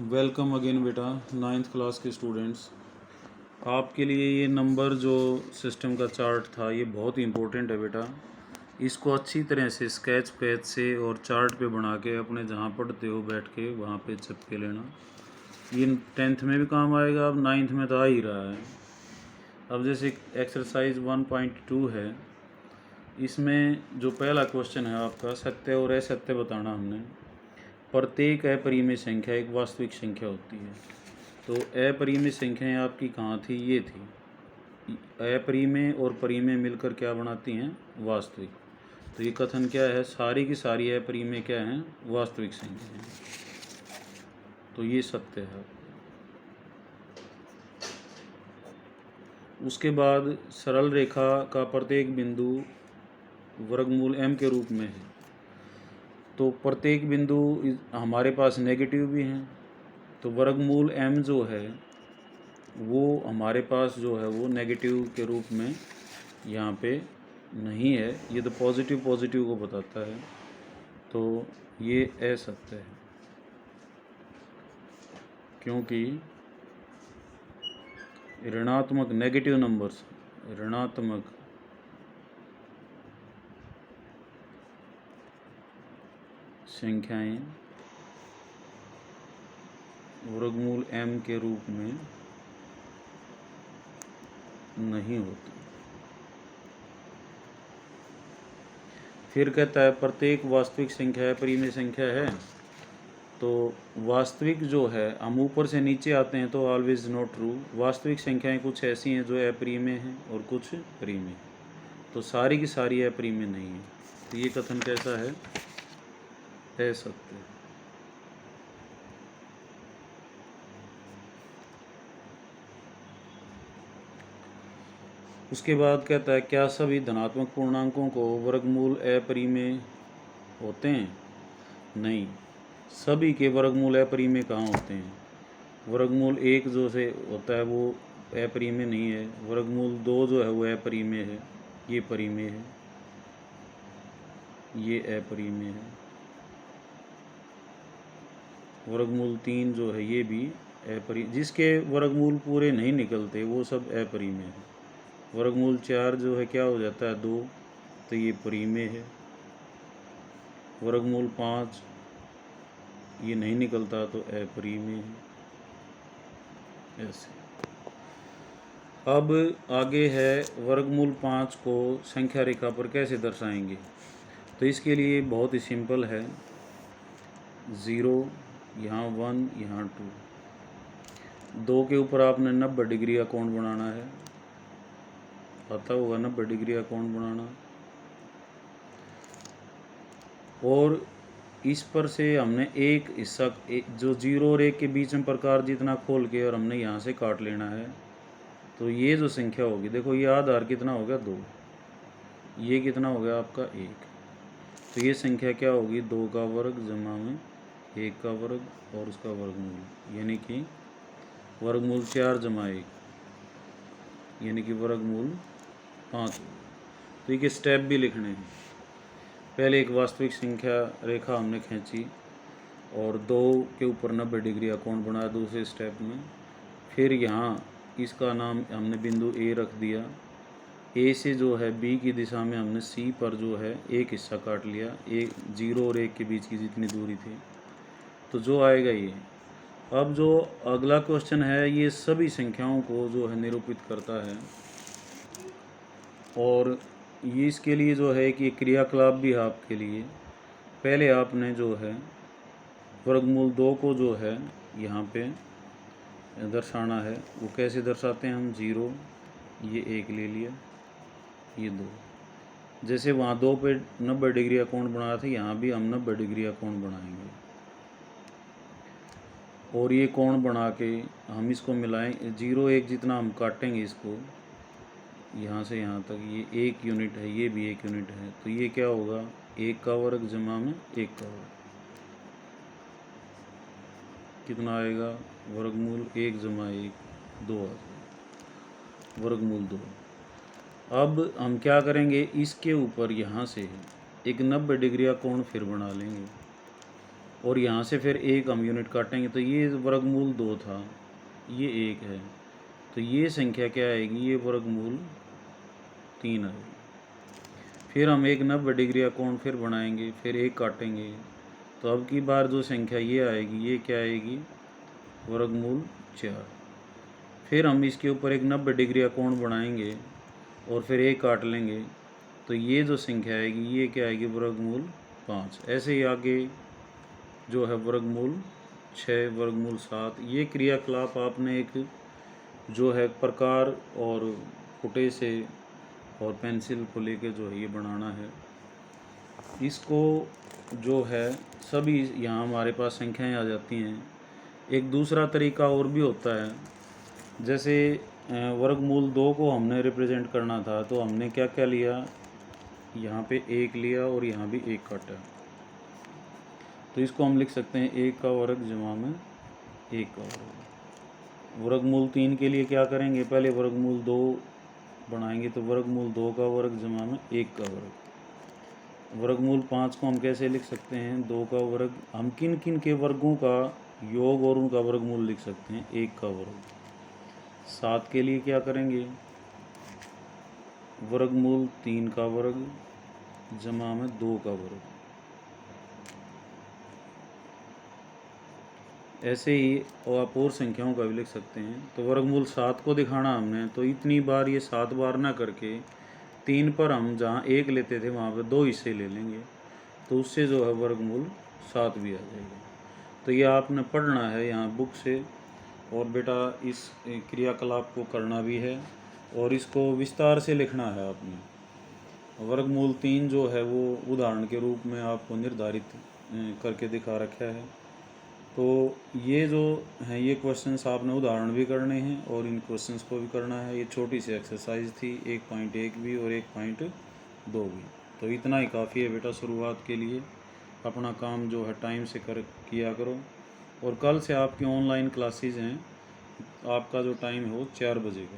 Welcome again बेटा, ninth class के students. आपके लिए ये नंबर जो सिस्टम का चार्ट था ये बहुत ही इम्पोर्टेंट है बेटा। इसको अच्छी तरह से स्केच पेज से और चार्ट पे बना के अपने जहाँ पढ़ते हो बैठ के वहाँ पे चिपके लेना। ये 10th में भी काम आएगा, अब 9th में तो आ ही रहा है। अब जैसे एक्सरसाइज 1.2 है, इसमें जो पहला क्वेश्चन है आपका, सत्य और असत्य बताना हमने। प्रत्येक अपरिमेय संख्या एक वास्तविक संख्या होती है। तो अपरिमेय संख्याएं आपकी कहाँ थी? ये थी। अपरिमेय और परिमेय मिलकर क्या बनाती हैं? वास्तविक। तो ये कथन क्या है? सारी की सारी अपरिमेय क्या हैं? वास्तविक संख्या हैं। तो ये सत्य है। उसके बाद सरल रेखा का प्रत्येक बिंदु वर्गमूल m के रूप में है। तो प्रत्येक बिंदु हमारे पास नेगेटिव भी हैं, तो वर्गमूल m जो है वो हमारे पास जो है वो नेगेटिव के रूप में यहाँ पे नहीं है। ये तो पॉजिटिव पॉजिटिव को बताता है, तो ये असत्य है, क्योंकि ऋणात्मक नेगेटिव नंबर्स, ऋणात्मक संख्याएं वर्गमूल m के रूप में नहीं होती। फिर कहता है प्रत्येक वास्तविक संख्या अपरिमेय संख्या है। तो वास्तविक जो है, हम ऊपर से नीचे आते हैं तो ऑलवेज नॉट ट्रू। वास्तविक संख्याएं कुछ ऐसी हैं जो अपरिमेय हैं और कुछ परिमेय, तो सारी की सारी अपरिमेय नहीं है। तो ये कथन कैसा है? असत्य। उसके बाद कहता है क्या सभी धनात्मक पूर्णांकों को वर्गमूल अपरिमेय होते हैं? नहीं, सभी के वर्गमूल अपरिमेय कहाँ होते हैं? वर्गमूल 1 जो से होता है वो अपरिमेय नहीं है। वर्गमूल 2 जो है वो अपरिमेय है, ये परिमेय है, ये अपरिमेय है। वर्गमूल 3 जो है ये भी अपरिमेय, जिसके वर्गमूल पूरे नहीं निकलते वो सब अपरिमेय है। वर्गमूल 4 जो है क्या हो जाता है? 2, तो ये परिमेय है। वर्गमूल 5 ये नहीं निकलता तो अपरिमेय है। ऐसे अब आगे है वर्गमूल 5 को संख्या रेखा पर कैसे दर्शाएंगे? तो इसके लिए बहुत ही सिंपल है। 0, यहाँ 1, यहाँ 2। 2 के ऊपर आपने 90 डिग्री का कोण बनाना है। पता होगा 90 डिग्री का कोण बनाना। और इस पर से हमने एक हिस्सा जो 0 और 1 के बीच में प्रकार जितना खोल के और हमने यहाँ से काट लेना है। तो ये जो संख्या होगी, देखो ये आधार कितना हो गया? 2। ये कितना हो गया आपका? 1। तो ये संख्या क्या होगी? 2 का वर्ग जमा में 1 का वर्ग और उसका वर्गमूल, यानी कि वर्गमूल 4 जमा 1, यानी कि वर्गमूल 5। तो ये स्टेप भी लिखने हैं। पहले एक वास्तविक संख्या रेखा हमने खींची और 2 के ऊपर 90 डिग्री का कोण बनाया दूसरे स्टेप में। फिर यहाँ इसका नाम हमने बिंदु ए रख दिया। ए से जो है बी की दिशा में हमने सी पर जो है एक हिस्सा काट लिया, 0 और 1 के बीच की जितनी दूरी थी, तो जो आएगा ये। अब जो अगला क्वेश्चन है ये सभी संख्याओं को जो है निरूपित करता है, और ये इसके लिए जो है कि क्रियाकलाप भी है आपके लिए। पहले आपने जो है वर्गमूल 2 को जो है यहाँ पे दर्शाना है। वो कैसे दर्शाते हैं हम? 0, ये 1 ले लिया, ये 2। जैसे वहाँ 2 पे 90 डिग्री का कोण बनाया था, यहाँ भी हम 90 डिग्री का कोण बनाएंगे और ये कोण बना के हम इसको मिलाएं। 0, 1 जितना हम काटेंगे इसको यहाँ से यहाँ तक, ये 1 यूनिट है, ये भी 1 यूनिट है, तो ये क्या होगा? 1 का वर्ग जमा में 1 का वर्ग, कितना आएगा? वर्गमूल 1 जमा 1, 2 आ जाएगा, वर्गमूल 2। अब हम क्या करेंगे? इसके ऊपर यहाँ से एक 90 डिग्री का कोण फिर बना लेंगे। और यहाँ से फिर एक हम यूनिट काटेंगे, तो ये वर्गमूल 2 था, ये 1 है, तो ये संख्या क्या आएगी, ये वर्गमूल 3 आएगी। फिर हम एक 90 डिग्री का कोण फिर बनाएंगे, फिर एक काटेंगे, तो अब की बार जो संख्या ये आएगी, ये क्या आएगी, वर्गमूल 4। फिर हम इसके ऊपर एक 90 डिग्री का कोण बनाएंगे और फिर एक काट लेंगे, तो ये जो संख्या आएगी ये क्या आएगी, वर्गमूल 5। ऐसे ही आगे जो है वर्गमूल 6, वर्गमूल 7। ये क्रियाकलाप आपने एक जो है प्रकार और फुटे से और पेंसिल को लेके जो है ये बनाना है। इसको जो है सभी यहाँ हमारे पास संख्याएं आ जाती हैं। एक दूसरा तरीका और भी होता है, जैसे वर्गमूल 2 को हमने रिप्रेजेंट करना था, तो हमने क्या क्या लिया, यहाँ पे 1 लिया और यहाँ भी 1 काटा, तो इसको हम लिख सकते हैं 1 का वर्ग जमा में 1 का वर्ग। वर्गमूल 3 के लिए क्या करेंगे, पहले वर्गमूल 2 बनाएंगे, तो वर्गमूल 2 का वर्ग जमा में 1 का वर्ग। वर्गमूल 5 को हम कैसे लिख सकते हैं, 2 का वर्ग। हम किन किन के वर्गों का योग और उनका वर्गमूल लिख सकते हैं, 1 का वर्ग। 7 के लिए क्या करेंगे, वर्गमूल 3 का वर्ग जमा में 2 का वर्ग। ऐसे ही आप और संख्याओं का भी लिख सकते हैं। तो वर्गमूल 7 को दिखाना हमने, तो इतनी बार ये 7 बार ना करके 3 पर हम जहाँ 1 लेते थे वहाँ पर 2 हिस्से ले लेंगे, तो उससे जो है वर्गमूल 7 भी आ जाएगा। तो ये आपने पढ़ना है यहाँ बुक से, और बेटा इस क्रियाकलाप को करना भी है और इसको विस्तार से लिखना है आपने। वर्गमूल 3 जो है वो उदाहरण के रूप में आपको निर्धारित करके दिखा रखा है। तो ये जो हैं ये क्वेश्चंस आपने उदाहरण भी करने हैं और इन क्वेश्चंस को भी करना है। ये छोटी सी एक्सरसाइज थी, 1.1 भी और 1.2 भी। तो इतना ही काफ़ी है बेटा शुरुआत के लिए। अपना काम जो है टाइम से किया करो, और कल से आपकी ऑनलाइन क्लासेज हैं, आपका जो टाइम है वो 4 बजे का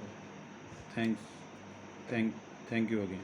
है। Thank you again.